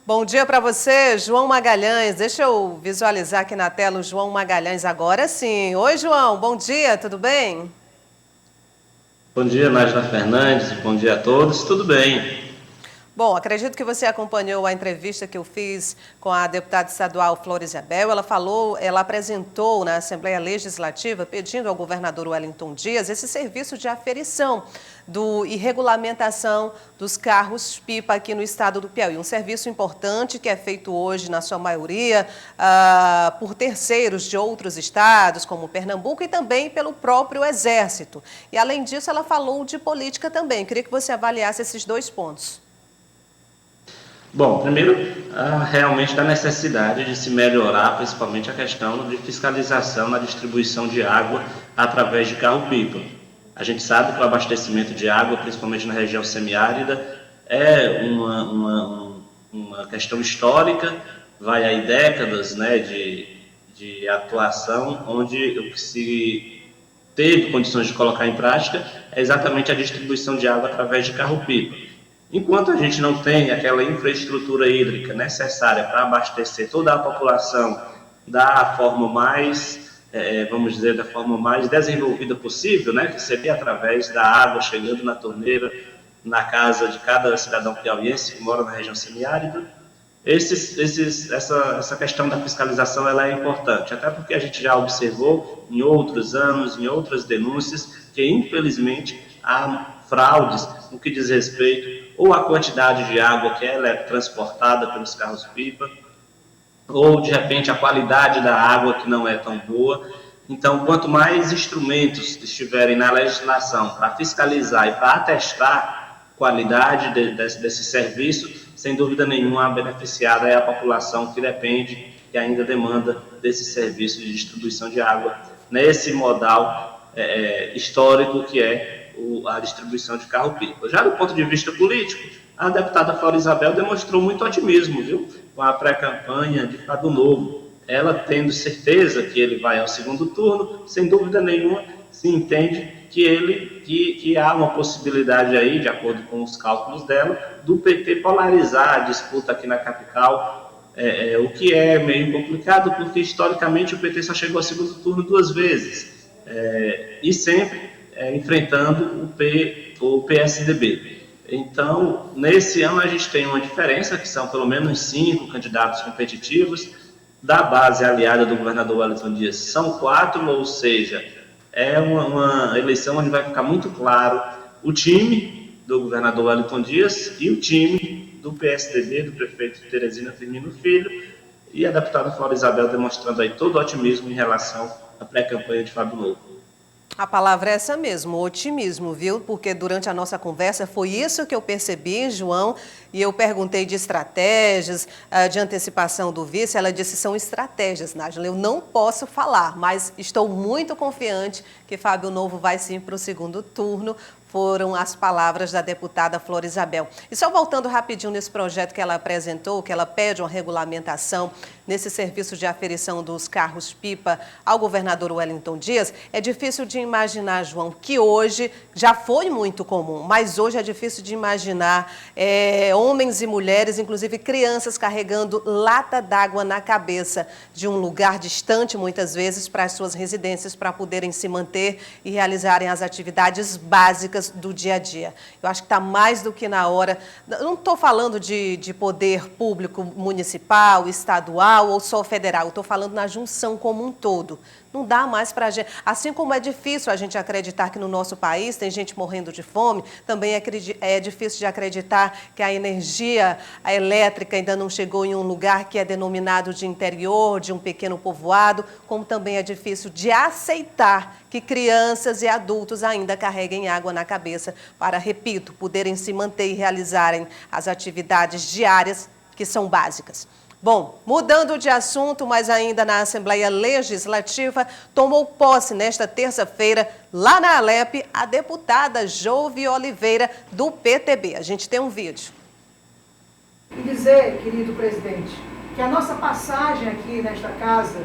Bom dia para você, João Magalhães. Deixa eu visualizar aqui na tela o João Magalhães agora sim. Oi, João, bom dia, tudo bem? Bom dia, Nájila Fernandes, bom dia a todos, tudo bem? Bom, acredito que você acompanhou a entrevista que eu fiz com a deputada estadual Flores Isabel. Ela apresentou na Assembleia Legislativa, pedindo ao governador Wellington Dias esse serviço de aferição e regulamentação dos carros-pipa aqui no estado do Piauí. Um serviço importante que é feito hoje, na sua maioria, por terceiros de outros estados, como Pernambuco, e também pelo próprio Exército. E, além disso, ela falou de política também. Queria que você avaliasse esses dois pontos. Bom, primeiro, realmente da necessidade de se melhorar, principalmente a questão de fiscalização na distribuição de água através de carro-pipa. A gente sabe que o abastecimento de água, principalmente na região semiárida, é uma questão histórica, vai aí décadas, né, de atuação, onde o que se teve condições de colocar em prática é exatamente a distribuição de água através de carro-pipa. Enquanto a gente não tem aquela infraestrutura hídrica necessária para abastecer toda a população da forma mais, vamos dizer, da forma mais desenvolvida possível, né, que seria através da água chegando na torneira, na casa de cada cidadão piauiense que mora na região semiárida, essa questão da fiscalização ela é importante, até porque a gente já observou em outros anos, em outras denúncias, que infelizmente há fraudes no que diz respeito ou à quantidade de água que ela é transportada pelos carros-pipa, ou de repente a qualidade da água que não é tão boa. Então, quanto mais instrumentos estiverem na legislação para fiscalizar e para atestar a qualidade desse serviço, sem dúvida nenhuma a beneficiada é a população que depende, que ainda demanda desse serviço de distribuição de água nesse modal histórico que é a distribuição de carro-pipa. Já do ponto de vista político, a deputada Flores Isabel demonstrou muito otimismo, viu? Com a pré-campanha de Fábio Novo. Ela tendo certeza que ele vai ao segundo turno, sem dúvida nenhuma, se entende que há uma possibilidade aí, de acordo com os cálculos dela, do PT polarizar a disputa aqui na capital, o que é meio complicado, porque historicamente o PT só chegou ao segundo turno 2 vezes, e sempre enfrentando o PSDB. Então, nesse ano a gente tem uma diferença, que são pelo menos 5 candidatos competitivos, da base aliada do governador Wellington Dias são 4, ou seja, é uma eleição onde vai ficar muito claro o time do governador Wellington Dias e o time do PSDB, do prefeito Teresina Firmino Filho, e a deputada Flora Isabel demonstrando aí todo o otimismo em relação à pré-campanha de Fábio Novo. A palavra é essa mesmo, otimismo, viu? Porque durante a nossa conversa foi isso que eu percebi, João, e eu perguntei de estratégias, de antecipação do vice. Ela disse são estratégias, Nájila. Eu não posso falar, mas estou muito confiante que Fábio Novo vai sim para o segundo turno. Foram as palavras da deputada Flora Isabel. E só voltando rapidinho nesse projeto que ela apresentou, que ela pede uma regulamentação nesse serviço de aferição dos carros-pipa ao governador Wellington Dias, é difícil de imaginar, João, que hoje já foi muito comum, mas hoje é difícil de imaginar homens e mulheres, inclusive crianças, carregando lata d'água na cabeça de um lugar distante, muitas vezes, para as suas residências, para poderem se manter e realizarem as atividades básicas do dia a dia. Eu acho que está mais do que na hora. Não estou falando de poder público municipal, estadual ou só federal. Estou falando na junção como um todo. Não dá mais para a gente. Assim como é difícil a gente acreditar que no nosso país tem gente morrendo de fome, também é difícil de acreditar que a energia elétrica ainda não chegou em um lugar que é denominado de interior, de um pequeno povoado, como também é difícil de aceitar que crianças e adultos ainda carreguem água na cabeça para, repito, poderem se manter e realizarem as atividades diárias que são básicas. Bom, mudando de assunto, mas ainda na Assembleia Legislativa, tomou posse nesta terça-feira, lá na Alep, a deputada Jove Oliveira, do PTB. A gente tem um vídeo. E dizer, querido presidente, que a nossa passagem aqui nesta casa,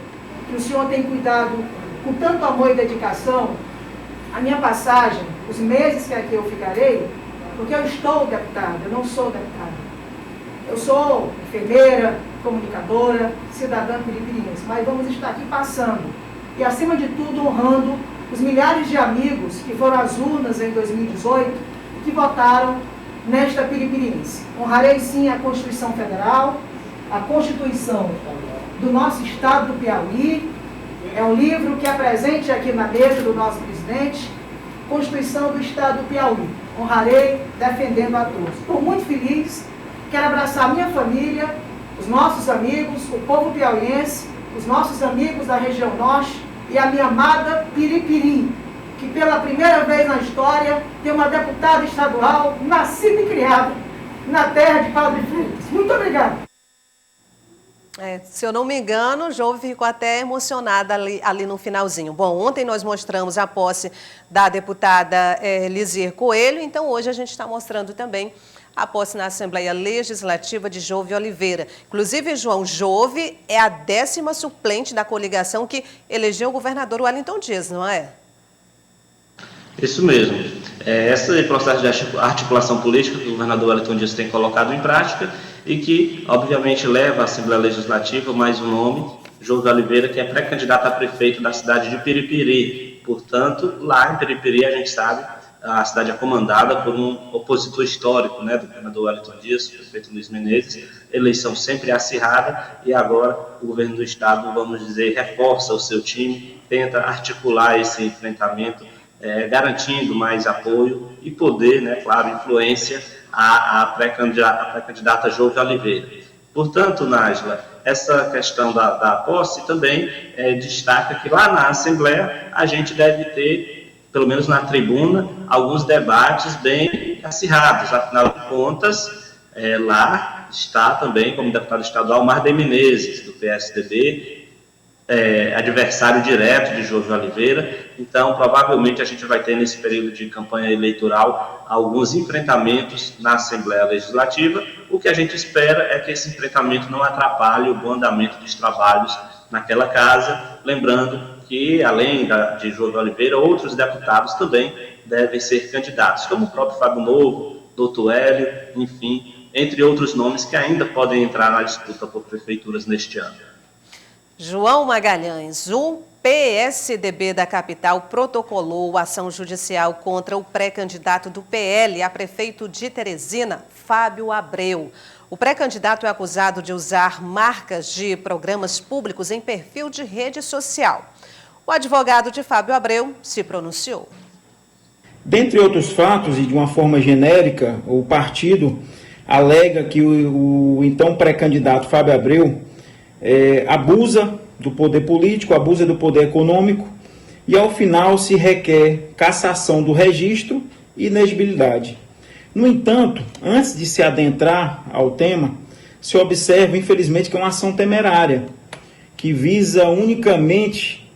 que o senhor tem cuidado com tanto amor e dedicação, a minha passagem, os meses que aqui eu ficarei, porque eu estou deputada, eu não sou deputada. Eu sou enfermeira, comunicadora, cidadã piripiriense, mas vamos estar aqui passando e, acima de tudo, honrando os milhares de amigos que foram às urnas em 2018 e que votaram nesta piripiriense. Honrarei sim a Constituição Federal, a Constituição do nosso estado do Piauí. É um livro que é presente aqui na mesa do nosso presidente, Constituição do estado do Piauí. Honrarei defendendo a todos. Estou muito feliz, quero abraçar a minha família, os nossos amigos, o povo piauiense, os nossos amigos da região norte e a minha amada Piripiri, que pela primeira vez na história tem uma deputada estadual nascida e criada na terra de Padre Freitas. Muito obrigada. Se eu não me engano, o Jove ficou até emocionada ali no finalzinho. Bom, ontem nós mostramos a posse da deputada Lisier Coelho, então hoje a gente está mostrando também a posse na Assembleia Legislativa de Jove Oliveira. Inclusive, João, Jove é a 10ª suplente da coligação que elegeu o governador Wellington Dias, não é? Isso mesmo. Esse processo de articulação política que o governador Wellington Dias tem colocado em prática e que, obviamente, leva à Assembleia Legislativa mais um nome, Jove Oliveira, que é pré-candidato a prefeito da cidade de Piripiri. Portanto, lá em Piripiri, a gente sabe, a cidade é comandada por um opositor histórico, né, do governador Wellington Dias, o prefeito Luiz Menezes, eleição sempre acirrada, e agora o governo do estado, vamos dizer, reforça o seu time, tenta articular esse enfrentamento, garantindo mais apoio e poder, né, claro, influência à pré-candidata Jove Oliveira. Portanto, Nájila, essa questão da posse também destaca que lá na Assembleia a gente deve ter, pelo menos na tribuna, alguns debates bem acirrados. Afinal de contas, lá está também, como deputado estadual, Mardem Menezes, do PSDB, adversário direto de Jove Oliveira. Então, provavelmente, a gente vai ter, nesse período de campanha eleitoral, alguns enfrentamentos na Assembleia Legislativa. O que a gente espera é que esse enfrentamento não atrapalhe o bom andamento dos trabalhos naquela casa. Lembrando que, além de Jove Oliveira, outros deputados também devem ser candidatos, como o próprio Fábio Novo, Doutor Hélio, enfim, entre outros nomes que ainda podem entrar na disputa por prefeituras neste ano. João Magalhães, o PSDB da capital protocolou ação judicial contra o pré-candidato do PL a prefeito de Teresina, Fábio Abreu. O pré-candidato é acusado de usar marcas de programas públicos em perfil de rede social. O advogado de Fábio Abreu se pronunciou. Dentre outros fatos, e de uma forma genérica, o partido alega que o então pré-candidato Fábio Abreu abusa do poder político, abusa do poder econômico e, ao final, se requer cassação do registro e inexigibilidade. No entanto, antes de se adentrar ao tema, se observa, infelizmente, que é uma ação temerária, que visa unicamente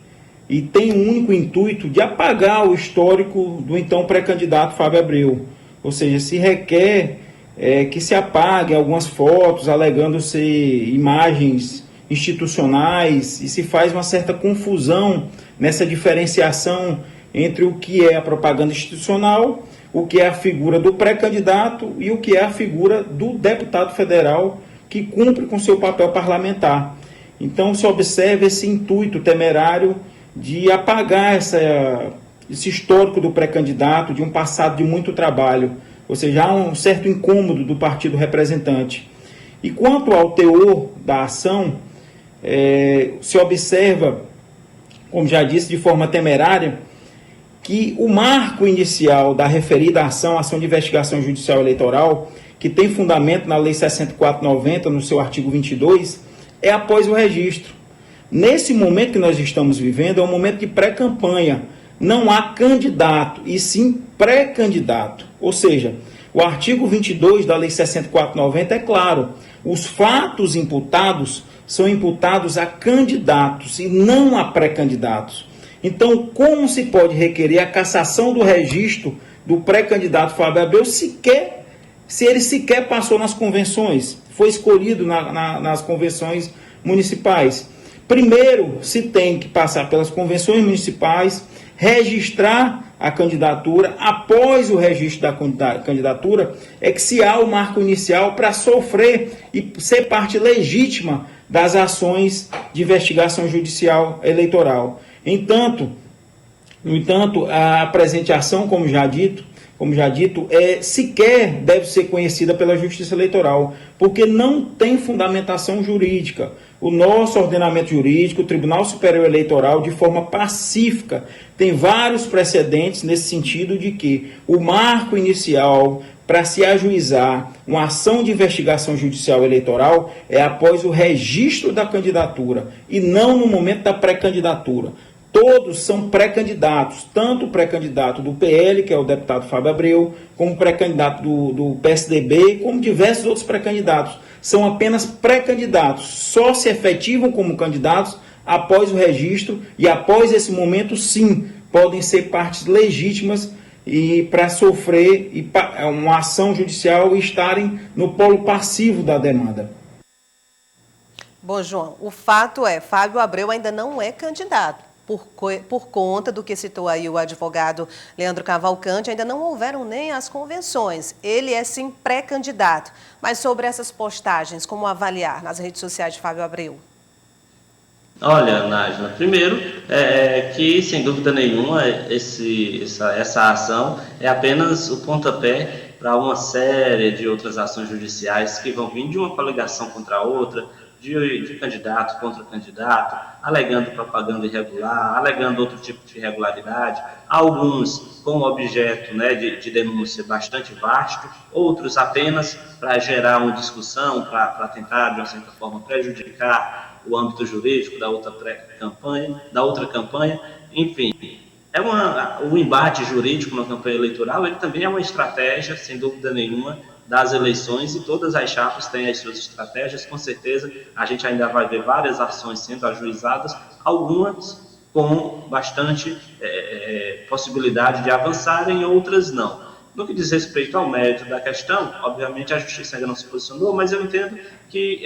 e tem um único intuito de apagar o histórico do então pré-candidato Fábio Abreu. Ou seja, se requer que se apaguem algumas fotos alegando ser imagens institucionais e se faz uma certa confusão nessa diferenciação entre o que é a propaganda institucional, o que é a figura do pré-candidato e o que é a figura do deputado federal que cumpre com seu papel parlamentar. Então se observa esse intuito temerário de apagar esse histórico do pré-candidato, de um passado de muito trabalho, ou seja, há um certo incômodo do partido representante. E quanto ao teor da ação, se observa, como já disse, de forma temerária, que o marco inicial da referida ação de investigação judicial eleitoral, que tem fundamento na Lei 64/90, no seu artigo 22, é após o registro. Nesse momento que nós estamos vivendo, é um momento de pré-campanha. Não há candidato, e sim pré-candidato. Ou seja, o artigo 22 da Lei 64/90 é claro, os fatos imputados são imputados a candidatos e não a pré-candidatos. Então, como se pode requerer a cassação do registro do pré-candidato Fábio Abreu se ele sequer passou nas convenções, foi escolhido nas convenções municipais? Primeiro, se tem que passar pelas convenções municipais, registrar a candidatura, após o registro da candidatura, é que se há o marco inicial para sofrer e ser parte legítima das ações de investigação judicial eleitoral. No entanto, a presente ação, como já dito, sequer deve ser conhecida pela Justiça Eleitoral, porque não tem fundamentação jurídica. O nosso ordenamento jurídico, o Tribunal Superior Eleitoral, de forma pacífica, tem vários precedentes nesse sentido de que o marco inicial para se ajuizar uma ação de investigação judicial eleitoral é após o registro da candidatura e não no momento da pré-candidatura. Todos são pré-candidatos, tanto o pré-candidato do PL, que é o deputado Fábio Abreu, como o pré-candidato do PSDB, como diversos outros pré-candidatos. São apenas pré-candidatos, só se efetivam como candidatos após o registro e após esse momento, sim, podem ser partes legítimas e para sofrer uma ação judicial e estarem no polo passivo da demanda. Bom, João, o fato é, Fábio Abreu ainda não é candidato. Por conta do que citou aí o advogado Leandro Cavalcante, ainda não houveram nem as convenções. Ele é sim pré-candidato. Mas sobre essas postagens, como avaliar nas redes sociais de Fábio Abreu? Olha, Nájila, primeiro que, sem dúvida nenhuma, essa ação é apenas o pontapé para uma série de outras ações judiciais que vão vir de uma coligação contra a outra, de candidato contra candidato, alegando propaganda irregular, alegando outro tipo de irregularidade, alguns com objeto, né, de denúncia bastante vasto, outros apenas para gerar uma discussão, para tentar, de uma certa forma, prejudicar o âmbito jurídico da outra campanha, enfim. O embate jurídico na campanha eleitoral, ele também é uma estratégia, sem dúvida nenhuma, das eleições, e todas as chapas têm as suas estratégias. Com certeza a gente ainda vai ver várias ações sendo ajuizadas, algumas com bastante possibilidade de avançarem, outras não. No que diz respeito ao mérito da questão, obviamente a Justiça ainda não se posicionou, mas eu entendo que,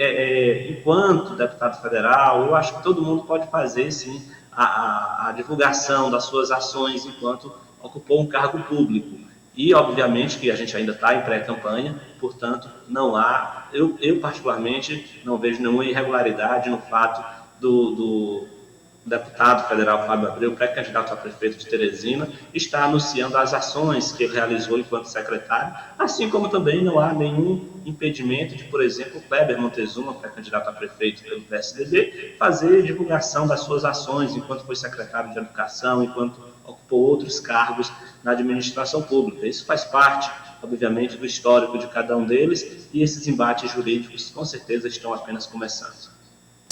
enquanto deputado federal, eu acho que todo mundo pode fazer, sim, a divulgação das suas ações enquanto ocupou um cargo público. E, obviamente, que a gente ainda está em pré-campanha, portanto, não há, eu particularmente não vejo nenhuma irregularidade no fato do deputado federal Fábio Abreu, pré-candidato a prefeito de Teresina, está anunciando as ações que ele realizou enquanto secretário, assim como também não há nenhum impedimento de, por exemplo, Kleber Montezuma, pré-candidato a prefeito pelo PSDB, fazer divulgação das suas ações enquanto foi secretário de Educação, enquanto ocupou outros cargos na administração pública. Isso faz parte, obviamente, do histórico de cada um deles, e esses embates jurídicos, com certeza, estão apenas começando.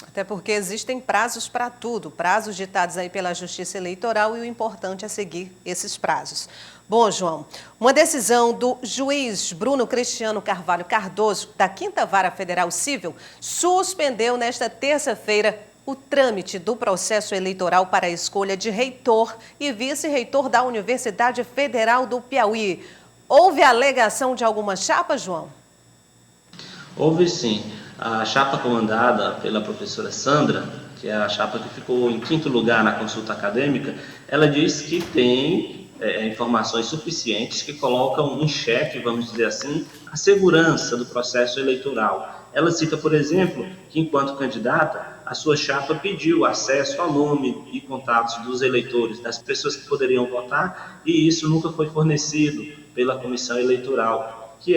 Até porque existem prazos para tudo, prazos ditados aí pela Justiça Eleitoral, e o importante é seguir esses prazos. Bom, João, uma decisão do juiz Bruno Cristiano Carvalho Cardoso, da 5ª Vara Federal Civil, suspendeu nesta terça-feira o trâmite do processo eleitoral para a escolha de reitor e vice-reitor da Universidade Federal do Piauí. Houve alegação de alguma chapa, João? Houve sim. A chapa comandada pela professora Sandra, que é a chapa que ficou em 5º lugar na consulta acadêmica, ela diz que tem informações suficientes que colocam em xeque, vamos dizer assim, a segurança do processo eleitoral. Ela cita, por exemplo, que enquanto candidata, a sua chapa pediu acesso ao nome e contatos dos eleitores, das pessoas que poderiam votar, e isso nunca foi fornecido pela comissão eleitoral, que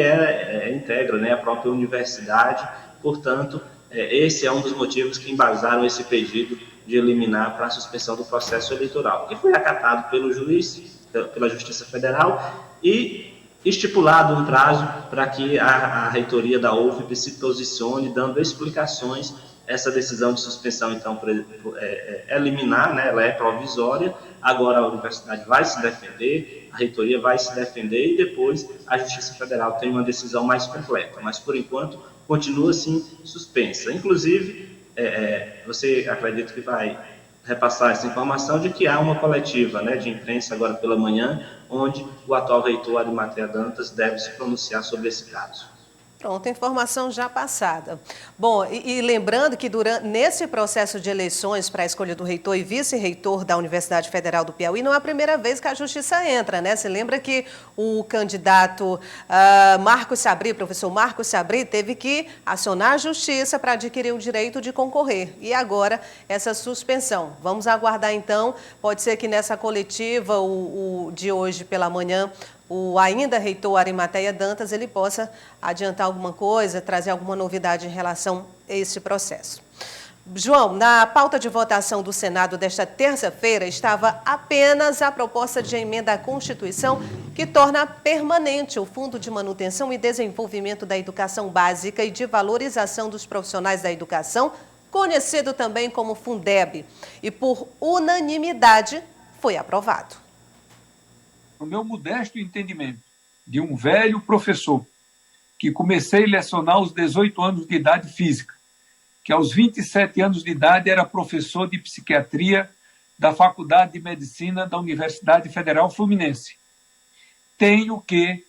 integra, né, a própria universidade. Portanto, esse é um dos motivos que embasaram esse pedido de eliminar para a suspensão do processo eleitoral, que foi acatado pelo juiz, pela Justiça Federal, e estipulado um prazo para que a reitoria da UFP se posicione, dando explicações. Essa decisão de suspensão, então, é liminar, né? Ela é provisória. Agora a universidade vai se defender, a reitoria vai se defender, e depois a Justiça Federal tem uma decisão mais completa. Mas, por enquanto, continua, assim, suspensa. Inclusive, você acredita que vai repassar essa informação de que há uma coletiva, né, de imprensa agora pela manhã, onde o atual reitor Arimatea Dantas deve se pronunciar sobre esse caso. Pronto, informação já passada. Bom, e lembrando que nesse processo de eleições para a escolha do reitor e vice-reitor da Universidade Federal do Piauí, não é a primeira vez que a Justiça entra, né? Você lembra que o candidato professor Marcos Sabri, teve que acionar a Justiça para adquirir o direito de concorrer. E agora, essa suspensão. Vamos aguardar, então. Pode ser que nessa coletiva, de hoje pela manhã, o ainda reitor Arimateia Dantas, ele possa adiantar alguma coisa, trazer alguma novidade em relação a esse processo. João, na pauta de votação do Senado desta terça-feira estava apenas a proposta de emenda à Constituição que torna permanente o Fundo de Manutenção e Desenvolvimento da Educação Básica e de Valorização dos Profissionais da Educação, conhecido também como Fundeb, e por unanimidade foi aprovado. No meu modesto entendimento, de um velho professor, que comecei a lecionar aos 18 anos de idade física, que aos 27 anos de idade era professor de psiquiatria da Faculdade de Medicina da Universidade Federal Fluminense. Tenho que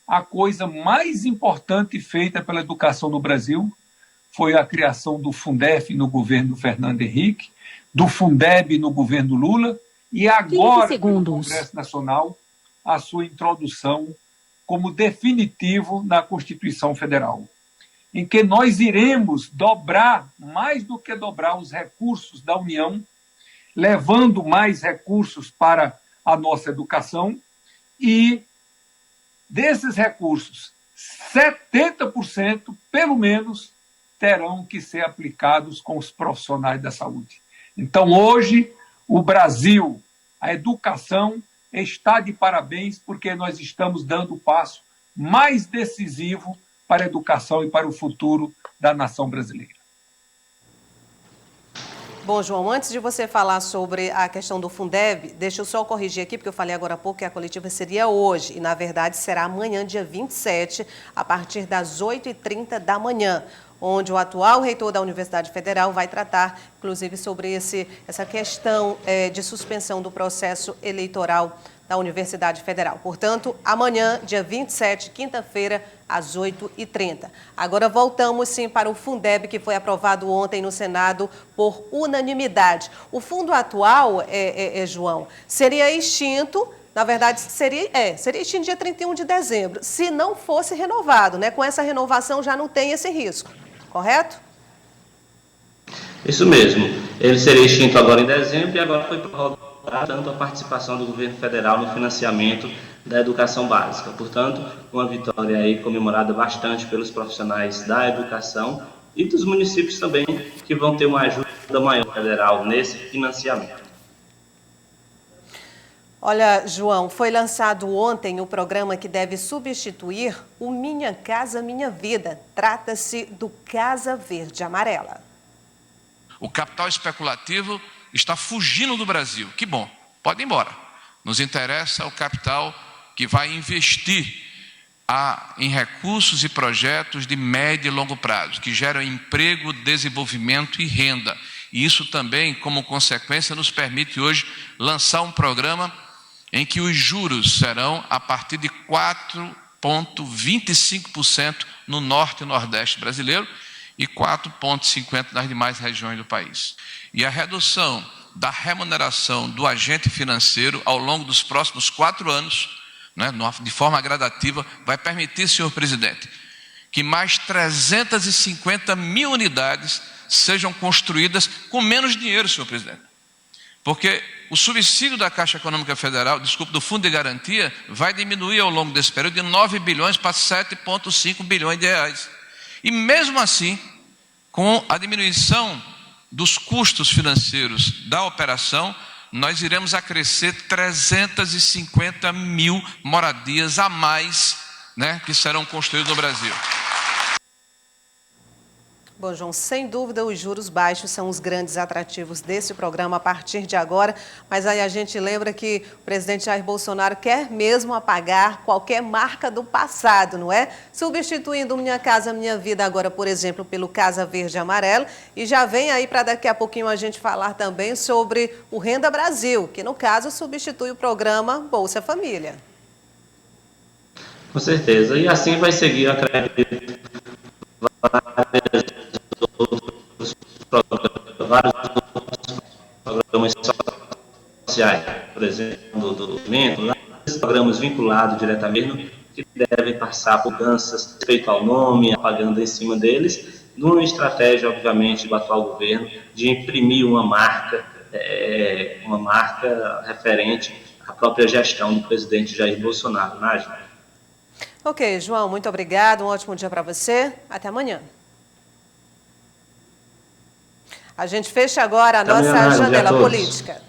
a coisa mais importante feita pela educação no Brasil foi a criação do Fundef no governo Fernando Henrique, do Fundeb no governo Lula, e agora, no Congresso Nacional, a sua introdução como definitivo na Constituição Federal, em que nós iremos dobrar, mais do que dobrar, os recursos da União, levando mais recursos para a nossa educação, e desses recursos, 70%, pelo menos, terão que ser aplicados com os profissionais da saúde. Então, hoje, o Brasil, a educação, está de parabéns porque nós estamos dando o passo mais decisivo para a educação e para o futuro da nação brasileira. Bom, João, antes de você falar sobre a questão do Fundeb, deixa eu só corrigir aqui, porque eu falei agora há pouco que a coletiva seria hoje, e na verdade será amanhã, dia 27, a partir das 8h30 da manhã, onde o atual reitor da Universidade Federal vai tratar, inclusive, sobre essa questão de suspensão do processo eleitoral da Universidade Federal. Portanto, amanhã, dia 27, quinta-feira, às 8h30. Agora voltamos, sim, para o Fundeb, que foi aprovado ontem no Senado por unanimidade. O fundo atual, João, seria extinto. Na verdade, seria extinto dia 31 de dezembro, se não fosse renovado, né? Com essa renovação já não tem esse risco, correto? Isso mesmo. Ele seria extinto agora em dezembro e agora foi prorrogado tanto a participação do governo federal no financiamento da educação básica. Portanto, uma vitória aí comemorada bastante pelos profissionais da educação e dos municípios também, que vão ter uma ajuda maior federal nesse financiamento. Olha, João, foi lançado ontem o programa que deve substituir o Minha Casa Minha Vida. Trata-se do Casa Verde Amarela. O capital especulativo está fugindo do Brasil. Que bom, pode ir embora. Nos interessa o capital que vai investir em recursos e projetos de médio e longo prazo, que geram emprego, desenvolvimento e renda. E isso também, como consequência, nos permite hoje lançar um programa em que os juros serão a partir de 4,25% no norte e nordeste brasileiro e 4,50% nas demais regiões do país. E a redução da remuneração do agente financeiro ao longo dos próximos 4 anos, né, de forma gradativa, vai permitir, senhor presidente, que mais 350 mil unidades sejam construídas com menos dinheiro, senhor presidente. Porque o subsídio da Caixa Econômica Federal, do Fundo de Garantia, vai diminuir ao longo desse período de 9 bilhões para 7,5 bilhões de reais. E mesmo assim, com a diminuição dos custos financeiros da operação, nós iremos acrescer 350 mil moradias a mais, né, que serão construídas no Brasil. Bom, João, sem dúvida os juros baixos são os grandes atrativos desse programa a partir de agora, mas aí a gente lembra que o presidente Jair Bolsonaro quer mesmo apagar qualquer marca do passado, não é? Substituindo o Minha Casa Minha Vida agora, por exemplo, pelo Casa Verde Amarelo, e já vem aí para daqui a pouquinho a gente falar também sobre o Renda Brasil, que no caso substitui o programa Bolsa Família. Com certeza, e assim vai seguir, eu acredito, vários programas sociais, por exemplo, do evento, programas vinculados diretamente que devem passar por mudanças respeito ao nome, a propaganda em cima deles, numa estratégia, obviamente, do atual governo de imprimir uma marca referente à própria gestão do presidente Jair Bolsonaro. Nájila. Ok, João, muito obrigado. Um ótimo dia para você. Até amanhã. A gente fecha agora a nossa janela política.